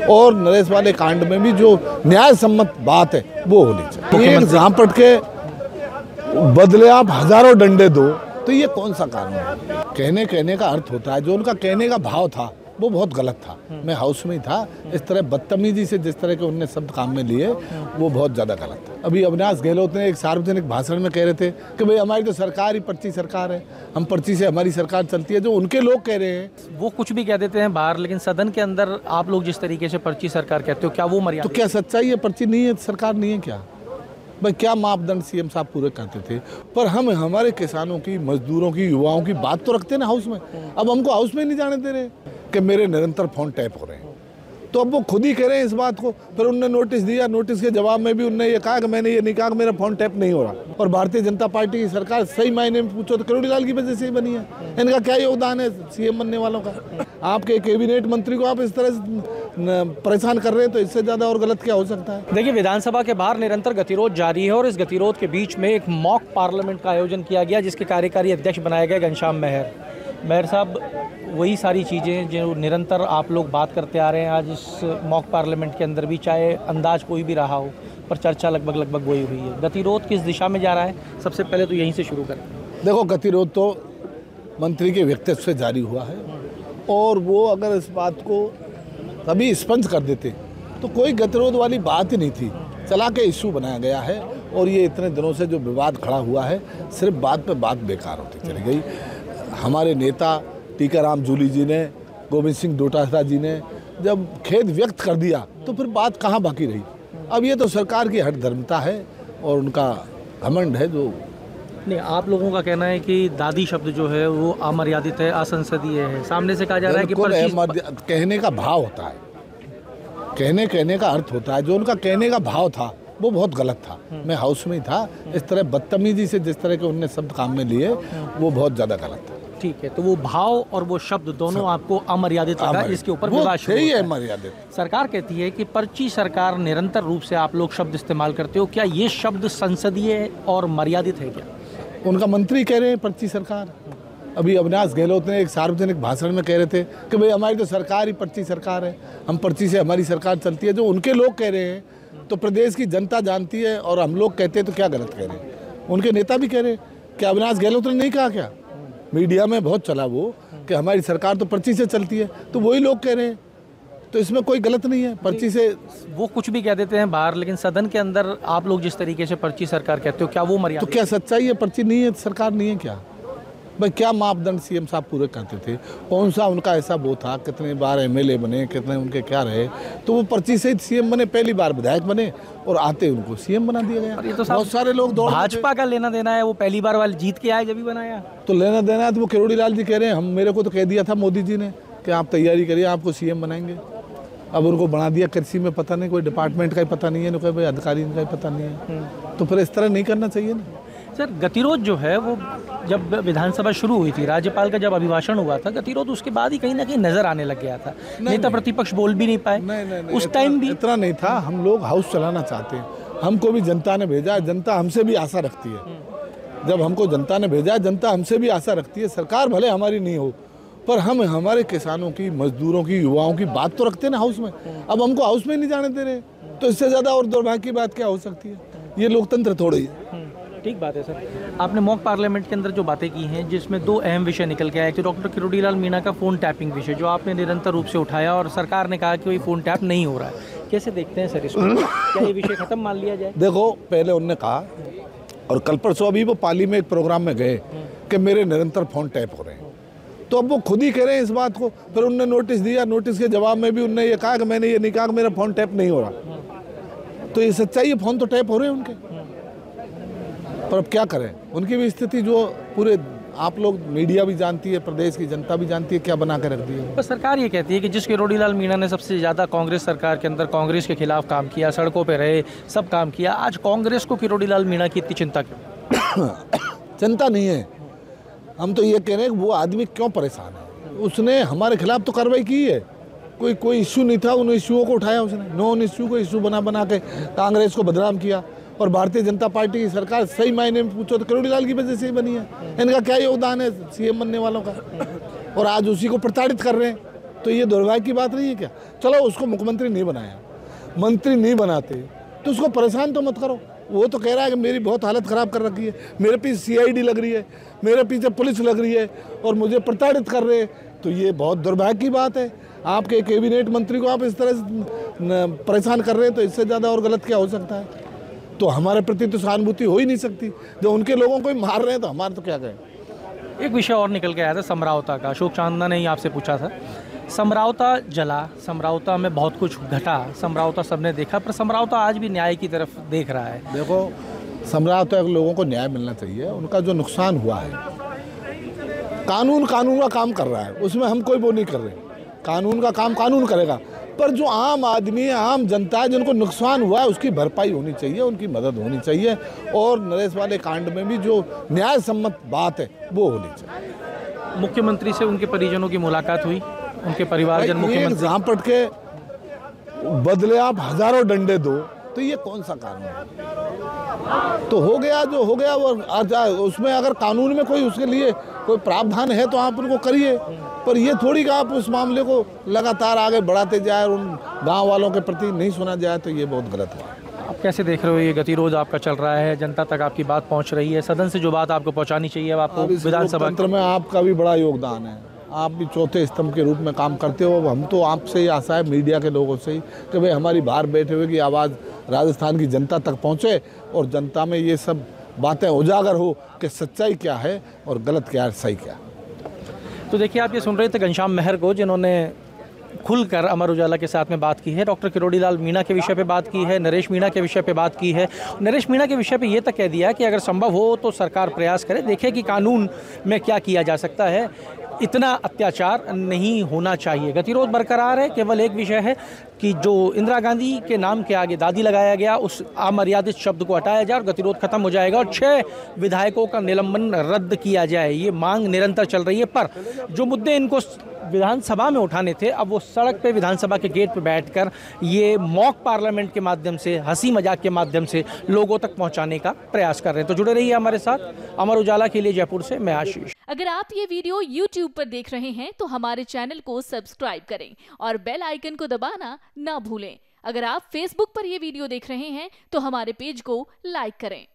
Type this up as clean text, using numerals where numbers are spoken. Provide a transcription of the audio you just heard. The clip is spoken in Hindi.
और नरेश वाले कांड में भी जो न्याय सम्मत बात है वो होनी चाहिए। एक झांपट के बदले आप हजारों डंडे दो तो ये कौन सा कानून है? कहने का अर्थ होता है, जो उनका कहने का भाव था वो बहुत गलत था। मैं हाउस में ही था, इस तरह बदतमीजी से जिस तरह के उनने शब्द काम में लिए वो बहुत ज़्यादा गलत था। अभी अविनाश गहलोत ने एक सार्वजनिक भाषण में कह रहे थे कि भाई हमारी तो सरकार ही पर्ची सरकार है, हम पर्ची से हमारी सरकार चलती है। जो उनके लोग कह रहे हैं वो कुछ भी कह देते हैं बाहर, लेकिन सदन के अंदर आप लोग जिस तरीके से पर्ची सरकार कहते हो, क्या वो मर्यादा? तो क्या सच्चाई है? पर्ची नहीं है, सरकार नहीं है क्या? भाई क्या मापदंड सीएम साहब पूरे करते थे? पर हम हमारे किसानों की, मजदूरों की, युवाओं की बात तो रखते हैं ना हाउस में। अब हमको हाउस में नहीं जाने दे रहे कि मेरे निरंतर फोन टैप हो रहे हैं, तो अब वो खुद ही कह रहे हैं इस बात को। फिर उनने नोटिस दिया, नोटिस के जवाब में भी उनने ये कहा कि मैंने ये नहीं कहा कि मेरा फोन टैप नहीं हो रहा। और भारतीय जनता पार्टी की सरकार सही मायने में पूछो तो करोड़ी लाल की वजह से ही बनी है। इनका क्या योगदान है सीएम बनने वालों का? आपके कैबिनेट मंत्री को आप इस तरह से परेशान कर रहे हैं तो इससे ज्यादा और गलत क्या हो सकता है? देखिए, विधानसभा के बाहर निरंतर गतिरोध जारी है और इस गतिरोध के बीच में एक मॉक पार्लियामेंट का आयोजन किया गया, जिसके कार्यकारी अध्यक्ष बनाए गए घनश्याम मेहर। मेहर साहब, वही सारी चीज़ें जो निरंतर आप लोग बात करते आ रहे हैं, आज इस मॉक पार्लियामेंट के अंदर भी, चाहे अंदाज कोई भी रहा हो, पर चर्चा लगभग वही हुई है। गतिरोध किस दिशा में जा रहा है? सबसे पहले तो यहीं से शुरू करें। देखो, गतिरोध तो मंत्री के व्यक्तित्व से जारी हुआ है और वो अगर इस बात को कभी स्पंज कर देते तो कोई गतिरोध वाली बात ही नहीं थी। चला के इशू बनाया गया है और ये इतने दिनों से जो विवाद खड़ा हुआ है, सिर्फ बात पे बात बेकार होती चली गई। हमारे नेता टीकाराम जूली जी ने, गोविंद सिंह डोटासरा जी ने जब खेद व्यक्त कर दिया तो फिर बात कहाँ बाकी रही? अब ये तो सरकार की हठधर्मिता है और उनका घमंड है। जो नहीं, आप लोगों का कहना है कि दादी शब्द जो है वो अमर्यादित है, असंसदीय है। सामने से कहा जा रहा है कि कहने का भाव होता है, कहने का अर्थ होता है। जो उनका कहने का भाव था वो बहुत गलत था। मैं हाउस में ही था, इस तरह बदतमीजी से जिस तरह के उनने शब्द काम में लिए वो बहुत ज़्यादा गलत था। ठीक है, तो वो भाव और वो शब्द दोनों आपको अमर्यादित लगा, इसके ऊपर विवाद शुरू होता है। अमर्यादित सरकार कहती है कि पर्ची सरकार निरंतर रूप से आप लोग शब्द इस्तेमाल करते हो, क्या ये शब्द संसदीय और मर्यादित है क्या? उनका मंत्री कह रहे हैं पर्ची सरकार। अभी अविनाश गहलोत ने एक सार्वजनिक भाषण में कह रहे थे कि भाई हमारी तो सरकार ही पर्ची सरकार है, हम पर्ची से हमारी सरकार चलती है। जो उनके लोग कह रहे हैं तो प्रदेश की जनता जानती है और हम लोग कहते हैं तो क्या गलत कह रहे हैं? उनके नेता भी कह रहे हैं। क्या अविनाश गहलोत ने नहीं कहा क्या? मीडिया में बहुत चला वो कि हमारी सरकार तो पर्ची से चलती है, तो वही लोग कह रहे हैं, तो इसमें कोई गलत नहीं है। पर्ची से वो कुछ भी कह देते हैं बाहर, लेकिन सदन के अंदर आप लोग जिस तरीके से पर्ची सरकार कहते हो, क्या वो मर्यादा? तो क्या सच्चाई है? पर्ची नहीं है, सरकार नहीं है क्या? भाई क्या मापदंड सीएम साहब पूरे करते थे? कौन सा उनका ऐसा वो था? कितने बार एमएलए बने, कितने उनके क्या रहे? तो वो पर्ची से सीएम बने, पहली बार विधायक बने और आते उनको सीएम बना दिया गया। तो बहुत सारे लोग दौड़ भाजपा का लेना देना है, वो पहली बार वाले जीत के आए जब भी बनाया, तो लेना देना है। तो वो करोड़ी लाल जी कह रहे हैं, हम मेरे को तो कह दिया था मोदी जी ने कि आप तैयारी करिए, आपको सीएम बनाएंगे। अब उनको बना दिया, कृषि में पता नहीं, कोई डिपार्टमेंट का ही पता नहीं है, ना कोई भाई अधिकारी का ही पता नहीं है। तो फिर इस तरह नहीं करना चाहिए ना। सर, गतिरोध जो है वो जब विधानसभा शुरू हुई थी, राज्यपाल का जब अभिभाषण हुआ था, गतिरोध उसके बाद ही कहीं ना कहीं नजर आने लग गया था। नेता प्रतिपक्ष बोल भी नहीं पाए। नहीं, उस टाइम भी इतना नहीं था। हम लोग हाउस चलाना चाहते हैं, हमको भी जनता ने भेजा, जनता हमसे भी आशा रखती है। जब हमको जनता ने भेजा, जनता हमसे भी आशा रखती है। सरकार भले हमारी नहीं हो, पर हम हमारे किसानों की, मजदूरों की, युवाओं की बात तो रखते हैं ना हाउस में। अब हमको हाउस में नहीं जाने दे रहे, तो इससे ज्यादा और दुर्भाग्य की बात क्या हो सकती है? ये लोकतंत्र थोड़ी है। ठीक बात है सर। आपने मॉक पार्लियामेंट के अंदर जो बातें की हैं, जिसमें दो अहम विषय निकल के आए। एक तो डॉक्टर किरोड़ी लाल मीणा का फ़ोन टैपिंग विषय, जो आपने निरंतर रूप से उठाया और सरकार ने कहा कि वही फ़ोन टैप नहीं हो रहा है। कैसे देखते हैं सर इसको? क्या ये विषय खत्म मान लिया जाए? देखो, पहले उनने कहा और कल परसों अभी वो पाली में एक प्रोग्राम में गए कि मेरे निरंतर फोन टैप हो रहे हैं, तो अब वो खुद ही कह रहे हैं इस बात को। फिर उनने नोटिस दिया, नोटिस के जवाब में भी उनने ये कहा कि मैंने ये नहीं कहा कि मेरा फोन टैप नहीं हो रहा। तो ये सच्चाई है, फोन तो टैप हो रहे हैं उनके। पर अब क्या करें? उनकी भी स्थिति जो पूरे आप लोग, मीडिया भी जानती है, प्रदेश की जनता भी जानती है, क्या बना के रख दी है। पर सरकार ये कहती है कि जिस किरोड़ी लाल मीणा ने सबसे ज़्यादा कांग्रेस सरकार के अंदर कांग्रेस के खिलाफ काम किया, सड़कों पे रहे, सब काम किया, आज कांग्रेस को किरोड़ी लाल मीणा की इतनी चिंता क्यों? चिंता नहीं है, हम तो ये कह रहे हैं कि वो आदमी क्यों परेशान है। उसने हमारे खिलाफ तो कार्रवाई की है, कोई इश्यू नहीं था, उन इश्यूओं को उठाया उसने, नॉन इश्यू को इश्यू बना के कांग्रेस को बदनाम किया। और भारतीय जनता पार्टी की सरकार सही मायने में पूछो तो करोड़ी लाल की वजह से ही बनी है। इनका क्या योगदान है सीएम बनने वालों का? और आज उसी को प्रताड़ित कर रहे हैं तो ये दुर्भाग्य की बात नहीं है क्या? चलो उसको मुख्यमंत्री नहीं बनाया, मंत्री नहीं बनाते तो उसको परेशान तो मत करो। वो तो कह रहा है कि मेरी बहुत हालत ख़राब कर रखी है, मेरे पीछे सीआईडी लग रही है, मेरे पीछे पुलिस लग रही है और मुझे प्रताड़ित कर रहे हैं। तो ये बहुत दुर्भाग्य की बात है। आपके कैबिनेट मंत्री को आप इस तरह से परेशान कर रहे हैं तो इससे ज़्यादा और गलत क्या हो सकता है? तो हमारे प्रति तो सहानुभूति हो ही नहीं सकती। जब उनके लोगों को ही मार रहे हैं तो हमारे तो क्या कहें। एक विषय और निकल के आया था समरावता का, अशोक चांदना ने ही आपसे पूछा था। समरावता जला, समरावता में बहुत कुछ घटा, समरावता सबने देखा, पर समरावता आज भी न्याय की तरफ देख रहा है। देखो, समरावता के लोगों को न्याय मिलना चाहिए। उनका जो नुकसान हुआ है, कानून का काम कर रहा है, उसमें हम कोई वो नहीं कर रहे। कानून का काम कानून करेगा, पर जो आम आदमी है, आम जनता है, जिनको नुकसान हुआ है उसकी भरपाई होनी चाहिए, उनकी मदद होनी चाहिए। और नरेश वाले कांड में भी जो न्याय सम्मत बात है वो होनी चाहिए। मुख्यमंत्री से उनके परिजनों की मुलाकात हुई, उनके परिवारजन मुख्यमंत्री झांपट के बदले आप हजारों डंडे दो तो ये कौन सा कानून है? तो हो गया जो हो गया। वो उसमें अगर कानून में कोई उसके लिए कोई प्रावधान है तो आप उनको करिए, पर ये थोड़ी कि आप उस मामले को लगातार आगे बढ़ाते जाए और उन गांव वालों के प्रति नहीं सुना जाए, तो ये बहुत गलत हुआ। आप कैसे देख रहे हो ये गतिरोध आपका चल रहा है, जनता तक आपकी बात पहुंच रही है, सदन से जो बात आपको पहुंचानी चाहिए आपको विधानसभा तंत्र में आपका भी बड़ा योगदान है। आप भी चौथे स्तंभ के रूप में काम करते हो। हम तो आपसे ही आशा है, मीडिया के लोगों से ही, कि भाई हमारी बाहर बैठे हुए की आवाज़ राजस्थान की जनता तक पहुँचे और जनता में ये सब बातें उजागर हो कि सच्चाई क्या है और गलत क्या है, सही क्या है। तो देखिए, आप ये सुन रहे थे घनश्याम मेहर को, जिन्होंने खुलकर अमर उजाला के साथ में बात की है। डॉक्टर किरोड़ी लाल मीणा के विषय पे बात की है, नरेश मीणा के विषय पे बात की है। नरेश मीणा के विषय पे ये तक कह दिया कि अगर संभव हो तो सरकार प्रयास करे, देखे कि कानून में क्या किया जा सकता है। इतना अत्याचार नहीं होना चाहिए। गतिरोध बरकरार है। केवल एक विषय है कि जो इंदिरा गांधी के नाम के आगे दादी लगाया गया, उस अमर्यादित शब्द को हटाया जाए और गतिरोध खत्म हो जाएगा और 6 विधायकों का निलंबन रद्द किया जाए। ये मांग निरंतर चल रही है, पर जो मुद्दे इनको विधानसभा में उठाने थे, अब वो सड़क पे विधानसभा के गेट पे बैठकर ये मॉक पार्लियामेंट के माध्यम से, हंसी मजाक के माध्यम से लोगों तक पहुंचाने का प्रयास कर रहे हैं। तो जुड़े रहिए हमारे साथ। अमर उजाला के लिए जयपुर से मैं आशीष। अगर आप ये वीडियो YouTube पर देख रहे हैं तो हमारे चैनल को सब्सक्राइब करें और बेल आइकन को दबाना ना भूलें। अगर आप Facebook पर ये वीडियो देख रहे हैं तो हमारे पेज को लाइक करें।